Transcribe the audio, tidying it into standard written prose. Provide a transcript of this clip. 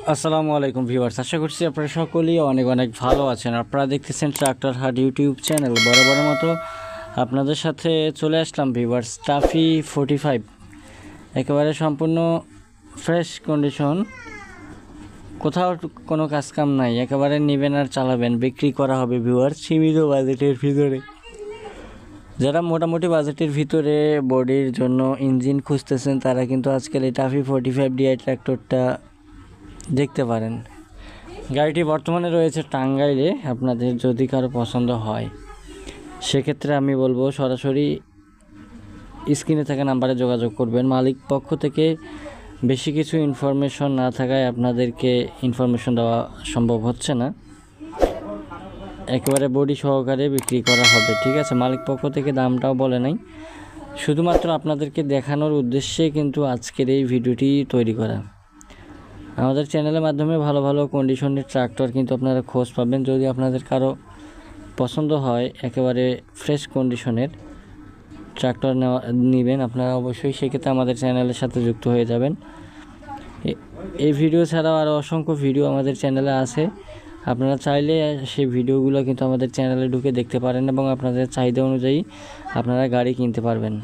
আসসালামু আলাইকুম ভিউয়ার্স, আশা করছি আপনারা সকলেই অনেক অনেক ভালো আছেন। আপনারা দেখতেছেন ট্রাক্টর হাট ইউটিউব চ্যানেল। বরাবরের মতো আপনাদের সাথে চলে আসলাম ভিউয়ার্স। টাফি 45 একেবারে সম্পূর্ণ ফ্রেশ কন্ডিশন, কোথাও কোনো কাজকাম নাই, একেবারে নেবেন আর চালাবেন, বিক্রি করা হবে ভিউয়ার্স সীমিত বাজেটের ভিতরে। যারা মোটামুটি বাজেটের ভিতরে বডির জন্য ইঞ্জিন খুঁজতেছেন তারা কিন্তু আজকাল এই টাফি 45 ডিআই ট্র্যাক্টরটা দেখতে পারেন। গাড়িটি বর্তমানে রয়েছে টাঙ্গাইলে। আপনাদের যদি কারো পছন্দ হয় সেক্ষেত্রে আমি বলবো সরাসরি স্ক্রিনে থাকা নাম্বারে যোগাযোগ করবেন। মালিক পক্ষ থেকে বেশি কিছু ইনফরমেশন না থাকায় আপনাদেরকে ইনফরমেশন দেওয়া সম্ভব হচ্ছে না। একেবারে বডি সহকারে বিক্রি করা হবে, ঠিক আছে। মালিক পক্ষ থেকে দামটাও বলে নাই, শুধুমাত্র আপনাদেরকে দেখানোর উদ্দেশ্যে কিন্তু আজকের এই ভিডিওটি তৈরি করা। আমাদের চ্যানেলের মাধ্যমে ভালো ভালো কন্ডিশনের ট্রাক্টর কিন্তু আপনারা খোঁজ পাবেন। যদি আপনাদের কারো পছন্দ হয় একেবারে ফ্রেশ কন্ডিশনের ট্রাক্টর নেবেন আপনারা, অবশ্যই সেক্ষেত্রে আমাদের চ্যানেলের সাথে যুক্ত হয়ে যাবেন। এই ভিডিও ছাড়াও আরও অসংখ্য ভিডিও আমাদের চ্যানেলে আছে, আপনারা চাইলে সেই ভিডিওগুলো কিন্তু আমাদের চ্যানেলে ঢুকে দেখতে পারেন এবং আপনাদের চাহিদা অনুযায়ী আপনারা গাড়ি কিনতে পারবেন।